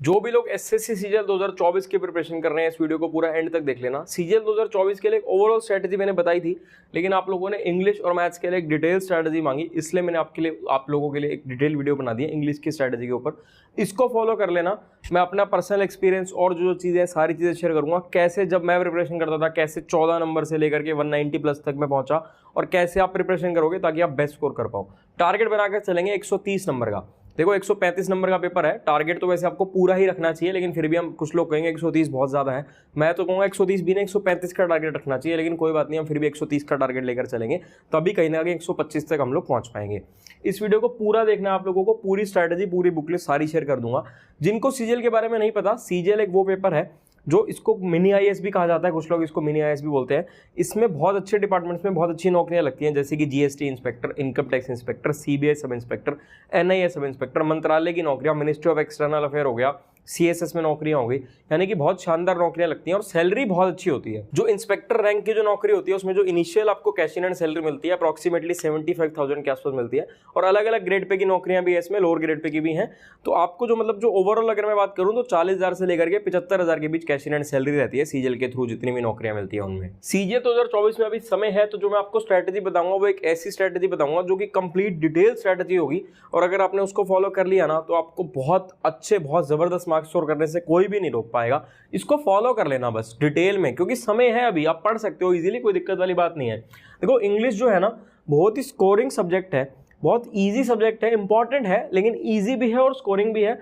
जो भी लोग एसएससी सीजीएल 2024 की प्रिपरेशन कर रहे हैं इस वीडियो को पूरा एंड तक देख लेना। सीजीएल 2024 के लिए एक ओवरऑल स्ट्रैटेजी मैंने बताई थी, लेकिन आप लोगों ने इंग्लिश और मैथ्स के लिए एक डिटेल स्ट्रैटेजी मांगी, इसलिए मैंने आप लोगों के लिए एक डिटेल वीडियो बना दी है इंग्लिश की स्ट्रैटेजी के ऊपर। इसको फॉलो कर लेना। मैं अपना पर्सनल एक्सपीरियंस और जो चीज़ें सारी चीज़ें शेयर करूंगा, कैसे जब मैं प्रिपरेशन करता था, कैसे 14 नंबर से लेकर के 190 प्लस तक मैं पहुंचा और कैसे आप प्रिपरेशन करोगे ताकि आप बेस्ट स्कोर कर पाओ। टारगेट बनाकर चलेंगे 130 नंबर का। देखो 135 नंबर का पेपर है, टारगेट तो वैसे आपको पूरा ही रखना चाहिए, लेकिन फिर भी हम कुछ लोग कहेंगे 130 बहुत ज़्यादा है। मैं तो कहूँगा 130 भी नहीं 135 का टारगेट रखना चाहिए, लेकिन कोई बात नहीं, हम फिर भी 130 का टारगेट लेकर चलेंगे, तभी कहीं ना कहीं 125 तक हम लोग पहुँच पाएंगे। इस वीडियो को पूरा देखना है आप लोगों को, पूरी स्ट्रैटेजी पूरी बुकलेट सारी शेयर कर दूंगा। जिनको सीजीएल के बारे में नहीं पता, सीजीएल एक वो पेपर है जो इसको मिनी आईएएस भी कहा जाता है, कुछ लोग इसको मिनी आईएएस भी बोलते हैं। इसमें बहुत अच्छे डिपार्टमेंट्स में बहुत अच्छी नौकरियां लगती हैं, जैसे कि GST inspector, income tax inspector, CBI sub inspector, NIA sub inspector, मंत्रालय की नौकरियां, मिनिस्ट्री ऑफ एक्सटर्नल अफेयर हो गया, सीएसएस में नौकरियां हो गई, यानी कि बहुत शानदार नौकरियां लगती हैं और सैलरी बहुत अच्छी होती है। जो इंस्पेक्टर रैंक की जो नौकरी होती है उसमें जो इनिशियल आपको कैश इन हैंड सैलरी मिलती है अप्रॉक्सीमेटली 75,000 के आसपास मिलती है, और अलग अलग ग्रेड पे की नौकरियां भी है इसमें, लोअर ग्रेड पे की भी हैं। तो आपको जो मतलब जो ओवरऑल अगर मैं बात करूं तो 40,000 से लेकर के 75,000 के बीच कैश इन हैंड सैलरी रहती है सीजीएल के थ्रू, जितनी भी नौकरियां मिलती है उनमें। सीजीएल 2024 में अभी समय है, तो जो मैं आपको स्ट्रैटेजी बताऊंगा वो एक ऐसी स्ट्रैटेजी बताऊंगा जो कि कंप्लीट डिटेल स्ट्रैटेजी होगी, और अगर आपने उसको फॉलो कर लिया ना तो आपको बहुत अच्छे बहुत जबरदस्त मार्क्स स्कोर करने से कोई भी नहीं रोक पाएगा। इसको फॉलो कर लेना बस डिटेल में, क्योंकि समय है अभी, आप पढ़ सकते हो इजीली, कोई दिक्कत वाली बात नहीं है। देखो इंग्लिश जो है ना बहुत ही स्कोरिंग सब्जेक्ट है, बहुत इजी सब्जेक्ट है, इंपॉर्टेंट है, लेकिन इजी भी है और स्कोरिंग भी है।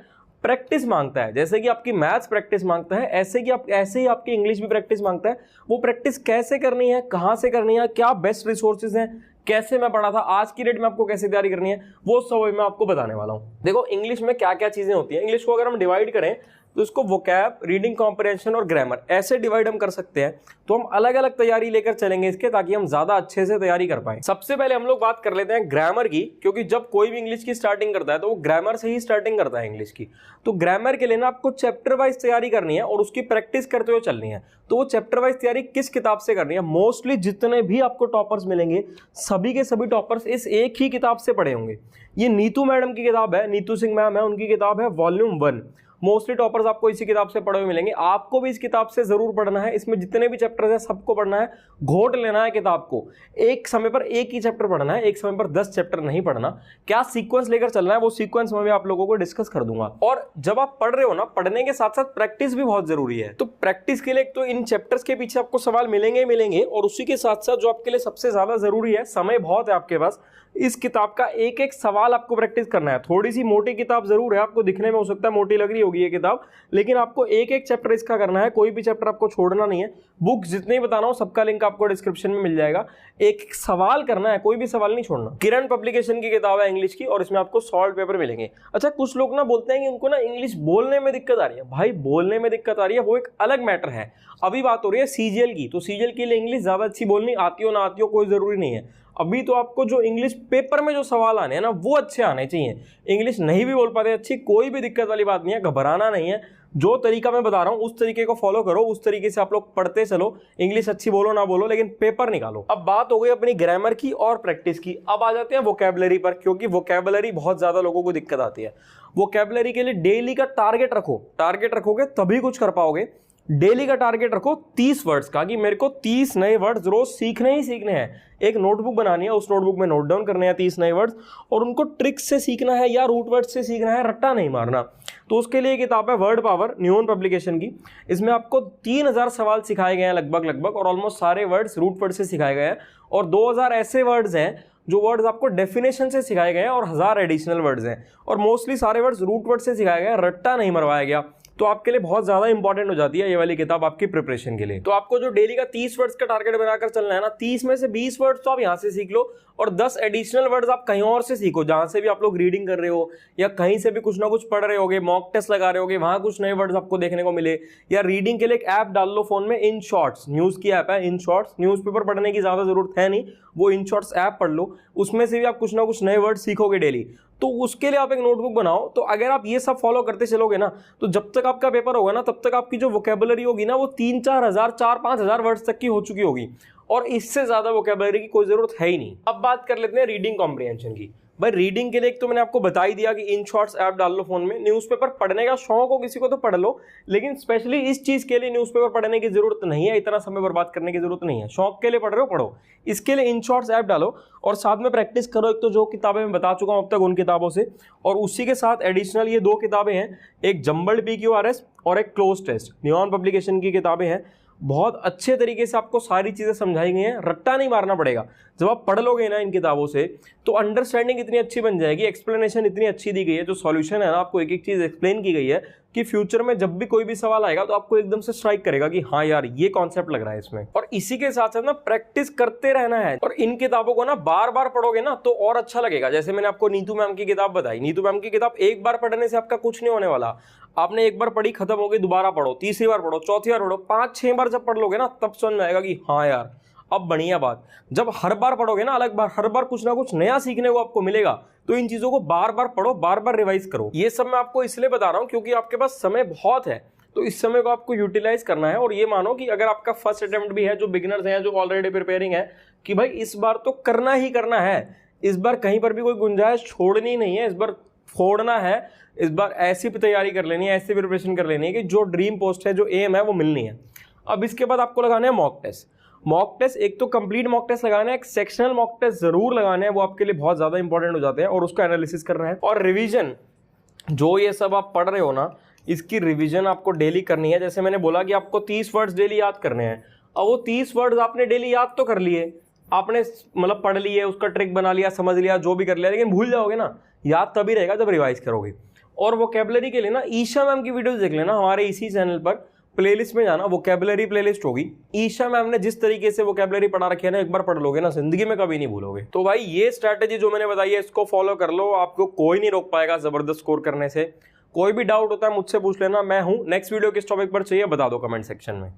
प्रैक्टिस मांगता है, जैसे कि आपकी मैथ्स प्रैक्टिस मांगता है, ऐसे ही आपकी इंग्लिश भी प्रैक्टिस मांगता है। वो प्रैक्टिस कैसे करनी है, कहाँ से करनी है, क्या बेस्ट रिसोर्सेज हैं, कैसे मैं पढ़ा था, आज की डेट में आपको कैसे तैयारी करनी है, वो सब मैं आपको बताने वाला हूँ। देखो इंग्लिश में क्या क्या चीजें होती हैं। इंग्लिश को अगर हम डिवाइड करें तो इसको वोकैब, रीडिंग कॉम्प्रिहेंशन और ग्रामर ऐसे डिवाइड हम कर सकते हैं। तो हम अलग अलग तैयारी लेकर चलेंगे इसके, ताकि हम ज्यादा अच्छे से तैयारी कर पाएं। सबसे पहले हम लोग बात कर लेते हैं ग्रामर की, क्योंकि जब कोई भी इंग्लिश की स्टार्टिंग करता है तो वो ग्रामर से ही स्टार्टिंग करता है इंग्लिश की। तो ग्रामर के लिए ना आपको चैप्टर वाइज तैयारी करनी है और उसकी प्रैक्टिस करते हुए चलनी है। तो वो चैप्टर वाइज तैयारी किस किताब से करनी है? मोस्टली जितने भी आपको टॉपर्स मिलेंगे सभी के सभी टॉपर्स इस एक ही किताब से पढ़े होंगे। ये नीतू मैडम की किताब है, नीतू सिंह मैम है, उनकी किताब है वॉल्यूम 1। मोस्टली टॉपर्स आपको इसी किताब से पढ़े हुए मिलेंगे। आपको भी इस किताब से जरूर पढ़ना है, इसमें जितने भी चैप्टर्स हैं सबको पढ़ना है, घोट लेना है किताब को। एक समय पर एक ही चैप्टर पढ़ना है, एक समय पर 10 चैप्टर नहीं पढ़ना। क्या सीक्वेंस लेकर चलना है वो सीक्वेंस में आप लोगों को डिस्कस कर दूंगा। और जब आप पढ़ रहे हो ना, पढ़ने के साथ साथ प्रैक्टिस भी बहुत जरूरी है। तो प्रैक्टिस के लिए तो इन चैप्टर्स के पीछे आपको सवाल मिलेंगे, और उसी के साथ साथ जो आपके लिए सबसे ज्यादा जरूरी है, समय बहुत है आपके पास, इस किताब का एक एक सवाल आपको प्रैक्टिस करना है। थोड़ी सी मोटी किताब जरूर है, आपको दिखने में हो सकता है मोटी लग रही होगी ये किताब, लेकिन आपको एक एक चैप्टर इसका करना है, कोई भी चैप्टर आपको छोड़ना नहीं है। बुक जितने भी बता रहा हूं सबका लिंक आपको डिस्क्रिप्शन में मिल जाएगा। एक सवाल करना है, कोई भी सवाल नहीं छोड़ना। किरण पब्लिकेशन की किताब है इंग्लिश की, और इसमें आपको सॉल्व पेपर मिलेंगे। अच्छा, कुछ लोग ना बोलते हैं कि उनको ना इंग्लिश बोलने में दिक्कत आ रही है। भाई बोलने में दिक्कत आ रही है वो एक अलग मैटर है। अभी बात हो रही है सीजीएल की, तो सीजीएल के लिए इंग्लिश ज्यादा अच्छी बोलनी आती हो ना आती हो कोई जरूरी नहीं है। अभी तो आपको जो इंग्लिश पेपर में जो सवाल आने हैं ना वो अच्छे आने चाहिए। इंग्लिश नहीं भी बोल पाते अच्छी, कोई भी दिक्कत वाली बात नहीं है, घबराना नहीं है। जो तरीका मैं बता रहा हूं उस तरीके को फॉलो करो, उस तरीके से आप लोग पढ़ते चलो। इंग्लिश अच्छी बोलो ना बोलो, लेकिन पेपर निकालो। अब बात हो गई अपनी ग्रामर की और प्रैक्टिस की। अब आ जाते हैं वोकैबुलरी पर, क्योंकि वोकैबुलरी बहुत ज्यादा लोगों को दिक्कत आती है। वोकैबुलरी के लिए डेली का टारगेट रखो, टारगेट रखोगे तभी कुछ कर पाओगे। डेली का टारगेट रखो 30 वर्ड्स का, कि मेरे को 30 नए वर्ड्स रोज सीखने ही सीखने हैं। एक नोटबुक बनानी है, उस नोटबुक में नोट डाउन करने हैं 30 नए वर्ड्स, और उनको ट्रिक से सीखना है या रूट वर्ड से सीखना है, रट्टा नहीं मारना। तो उसके लिए किताब है वर्ड पावर, न्यून पब्लिकेशन की। इसमें आपको 3000 सवाल सिखाए गए हैं लगभग, और ऑलमोस्ट सारे वर्ड्स रूट वर्ड से सिखाए गए हैं, और 2000 ऐसे वर्ड्स हैं जो वर्ड्स आपको डेफिनेशन से सिखाए गए हैं, और 1000 एडिशनल वर्ड्स हैं, और मोस्टली सारे वर्ड्स रूट वर्ड से सिखाए गए, रट्टा नहीं मरवाया गया। तो आपके लिए बहुत ज्यादा इंपॉर्टेंट हो जाती है ये वाली किताब आपकी प्रिपरेशन के लिए। तो आपको जो डेली का 30 वर्ड्स का टारगेट बनाकर चलना है ना, 30 में से 20 वर्ड्स तो आप यहाँ से सीख लो, और 10 एडिशनल वर्ड्स आप कहीं और से सीखो, जहां से भी आप लोग रीडिंग कर रहे हो या कहीं से भी कुछ ना कुछ पढ़ रहे होगे, मॉक टेस्ट लगा रहे होगे, वहां कुछ नए वर्ड्स आपको देखने को मिले। या रीडिंग के लिए एक ऐप डाल लो फोन में, इन शॉर्ट्स न्यूज की ऐप है इन शॉर्ट्स। न्यूज़पेपर पढ़ने की ज्यादा जरूरत है नहीं, वो इन शॉर्ट्स ऐप पढ़ लो, उसमें से भी आप कुछ ना कुछ नए वर्ड सीखोगे डेली। तो उसके लिए आप एक नोटबुक बनाओ। तो अगर आप ये सब फॉलो करते चलोगे ना, तो जब तक आपका पेपर होगा ना, तब तक आपकी जो वोकैबुलरी होगी ना वो 3-4 हजार 4-5 हजार वर्ड्स तक की हो चुकी होगी, और इससे ज्यादा वोकैबुलरी की कोई जरूरत है ही नहीं। अब बात कर लेते हैं रीडिंग कॉम्प्रिहेंशन की। भाई रीडिंग के लिए एक तो मैंने आपको बता ही दिया कि इन शॉर्ट्स ऐप डाल लो फोन में। न्यूज़पेपर पढ़ने का शौक हो किसी को तो पढ़ लो, लेकिन स्पेशली इस चीज के लिए न्यूज़पेपर पढ़ने की जरूरत नहीं है, इतना समय बर्बाद करने की जरूरत नहीं है। शौक के लिए पढ़ रहे हो पढ़ो, इसके लिए इन शॉर्ट्स ऐप डालो और साथ में प्रैक्टिस करो। एक तो जो किताबें मैं बता चुका हूं अब तक उन किताबों से, और उसी के साथ एडिशनल ये 2 किताबें हैं, एक जम्बल्ड PQRS और एक क्लोज टेस्ट, नियॉन पब्लिकेशन की किताबें हैं। बहुत अच्छे तरीके से आपको सारी चीजें समझाई गई हैं, रट्टा नहीं मारना पड़ेगा। जब आप पढ़ लोगे ना इन किताबों से तो अंडरस्टैंडिंग इतनी अच्छी बन जाएगी, एक्सप्लेनेशन इतनी अच्छी दी गई है, जो सॉल्यूशन है ना आपको एक एक चीज एक्सप्लेन की गई है कि फ्यूचर में जब भी कोई भी सवाल आएगा तो आपको एकदम से स्ट्राइक करेगा कि हाँ यार ये कॉन्सेप्ट लग रहा है इसमें। और इसी के साथ साथ ना प्रैक्टिस करते रहना है, और इन किताबों को ना बार बार पढ़ोगे ना तो और अच्छा लगेगा। जैसे मैंने आपको नीतू मैम की किताब बताई, नीतू मैम की किताब एक बार पढ़ने से आपका कुछ नहीं होने वाला। आपने एक बार पढ़ी, खत्म हो गई, दोबारा पढ़ो, तीसरी बार पढ़ो, चौथी बार पढ़ो, 5-6 बार जब पढ़ लोगे ना तब समझ में आएगा कि हाँ यार अब बढ़िया बात। जब हर बार पढ़ोगे ना अलग बार, हर बार कुछ ना कुछ नया सीखने को आपको मिलेगा, तो इन चीजों को बार बार पढ़ो, बार बार रिवाइज करो। ये सब मैं आपको इसलिए बता रहा हूं क्योंकि आपके पास समय बहुत है, तो इस समय को आपको यूटिलाइज करना है। और ये मानो कि अगर आपका फर्स्ट अटेम्प्ट भी है, जो बिगिनर्स हैं, जो ऑलरेडी प्रिपेयरिंग है, कि भाई इस बार तो करना ही करना है, इस बार कहीं पर भी कोई गुंजाइश छोड़नी नहीं है, इस बार फोड़ना है, इस बार ऐसी तैयारी कर लेनी है, ऐसी प्रिपरेशन कर लेनी है कि जो ड्रीम पोस्ट है, जो एम है, वो मिलनी है। अब इसके बाद आपको लगाना है मॉक टेस्ट। मॉक टेस्ट एक तो कंप्लीट मॉक टेस्ट लगाना है, एक सेक्शनल मॉक टेस्ट जरूर लगाना है, वो आपके लिए बहुत ज्यादा इंपॉर्टेंट हो जाते हैं, और उसका एनालिसिस करना है। और रिवीजन, जो ये सब आप पढ़ रहे हो ना, इसकी रिवीजन आपको डेली करनी है। जैसे मैंने बोला कि आपको 30 वर्ड्स डेली याद करने हैं, अब वो 30 वर्ड्स आपने डेली याद तो कर लिए, आपने मतलब पढ़ लिए, उसका ट्रिक बना लिया, समझ लिया, जो भी कर लिया, लेकिन भूल जाओगे ना। याद तभी रहेगा जब रिवाइज करोगे। और वोकैबुलरी के लिए ना ईशा मैम की वीडियोस देख लेना, हमारे इसी चैनल पर प्लेलिस्ट में जाना, वोकैबुलरी प्लेलिस्ट होगी। ईशा मैम ने जिस तरीके से वोकैबुलरी पढ़ा रखी है ना, एक बार पढ़ लोगे ना जिंदगी में कभी नहीं भूलोगे। तो भाई ये स्ट्रैटेजी जो मैंने बताई है इसको फॉलो कर लो, आपको कोई नहीं रोक पाएगा जबरदस्त स्कोर करने से। कोई भी डाउट होता है मुझसे पूछ लेना, मैं हूं। नेक्स्ट वीडियो किस टॉपिक पर चाहिए बता दो कमेंट सेक्शन में।